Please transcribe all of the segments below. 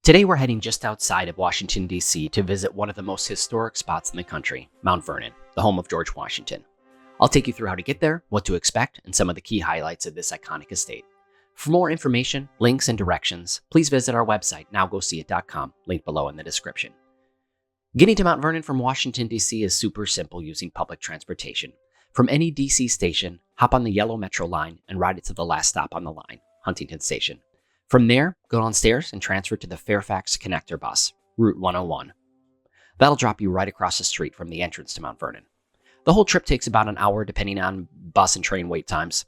Today we're heading just outside of Washington, D.C. to visit one of the most historic spots in the country, Mount Vernon, the home of George Washington. I'll take you through how to get there, what to expect, and some of the key highlights of this iconic estate. For more information, links, and directions, please visit our website, nowgoseeit.com, linked below in the description. Getting to Mount Vernon from Washington, D.C. is super simple using public transportation. From any D.C. station, hop on the yellow metro line and ride it to the last stop on the line, Huntington Station. From there, go downstairs and transfer to the Fairfax Connector bus, Route 101. That'll drop you right across the street from the entrance to Mount Vernon. The whole trip takes about an hour depending on bus and train wait times.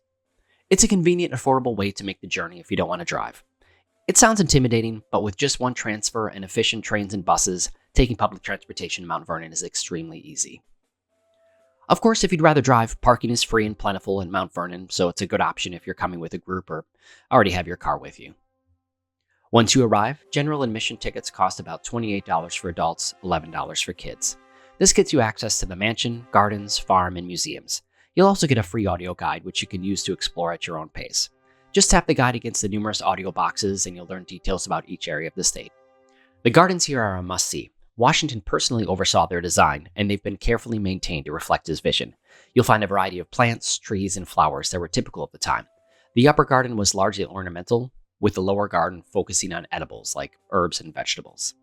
It's a convenient and affordable way to make the journey if you don't want to drive. It sounds intimidating, but with just one transfer and efficient trains and buses, taking public transportation to Mount Vernon is extremely easy. Of course, if you'd rather drive, parking is free and plentiful in Mount Vernon, so it's a good option if you're coming with a group or already have your car with you. Once you arrive, general admission tickets cost about $28 for adults, $11 for kids. This gets you access to the mansion, gardens, farm, and museums. You'll also get a free audio guide, which you can use to explore at your own pace. Just tap the guide against the numerous audio boxes and you'll learn details about each area of the state. The gardens here are a must-see. Washington personally oversaw their design, and they've been carefully maintained to reflect his vision. You'll find a variety of plants, trees, and flowers that were typical of the time. The upper garden was largely ornamental, with the lower garden focusing on edibles like herbs and vegetables.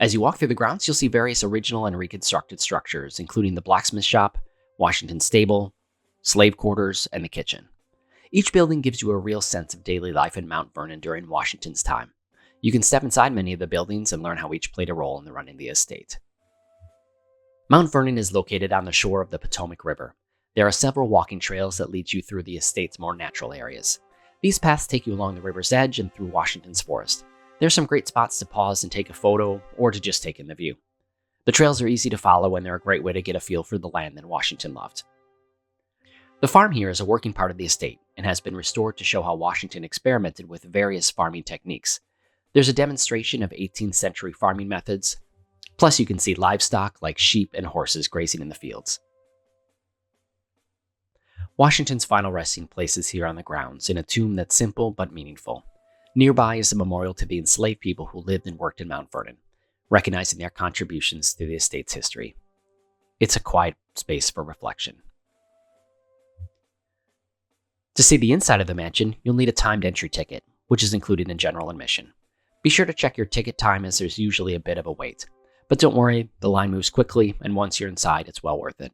As you walk through the grounds, you'll see various original and reconstructed structures, including the blacksmith shop, Washington stable, slave quarters, and the kitchen. Each building gives you a real sense of daily life in Mount Vernon during Washington's time. You can step inside many of the buildings and learn how each played a role in the running of the estate. Mount Vernon is located on the shore of the Potomac River. There are several walking trails that lead you through the estate's more natural areas. These paths take you along the river's edge and through Washington's forest. There are some great spots to pause and take a photo, or to just take in the view. The trails are easy to follow, and they're a great way to get a feel for the land that Washington loved. The farm here is a working part of the estate and has been restored to show how Washington experimented with various farming techniques. There's a demonstration of 18th century farming methods, plus you can see livestock like sheep and horses grazing in the fields. Washington's final resting place is here on the grounds, in a tomb that's simple but meaningful. Nearby is a memorial to the enslaved people who lived and worked in Mount Vernon, recognizing their contributions to the estate's history. It's a quiet space for reflection. To see the inside of the mansion, you'll need a timed entry ticket, which is included in general admission. Be sure to check your ticket time, as there's usually a bit of a wait. But don't worry, the line moves quickly, and once you're inside, it's well worth it.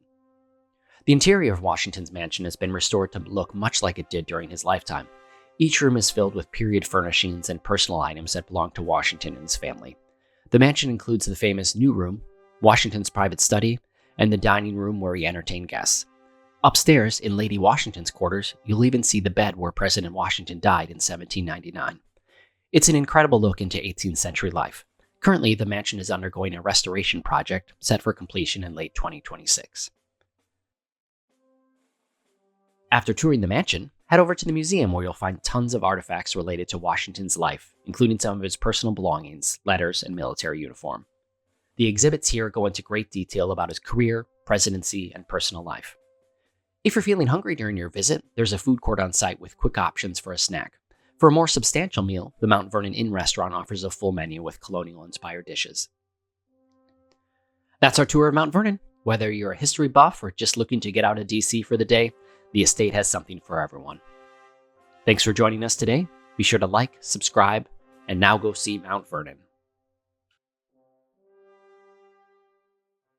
The interior of Washington's mansion has been restored to look much like it did during his lifetime. Each room is filled with period furnishings and personal items that belong to Washington and his family. The mansion includes the famous New Room, Washington's private study, and the dining room where he entertained guests. Upstairs, in Lady Washington's quarters, you'll even see the bed where President Washington died in 1799. It's an incredible look into 18th century life. Currently, the mansion is undergoing a restoration project set for completion in late 2026. After touring the mansion, head over to the museum where you'll find tons of artifacts related to Washington's life, including some of his personal belongings, letters, and military uniform. The exhibits here go into great detail about his career, presidency, and personal life. If you're feeling hungry during your visit, there's a food court on site with quick options for a snack. For a more substantial meal, the Mount Vernon Inn restaurant offers a full menu with colonial-inspired dishes. That's our tour of Mount Vernon. Whether you're a history buff or just looking to get out of DC for the day, the estate has something for everyone. Thanks for joining us today. Be sure to like, subscribe, and now go see Mount Vernon.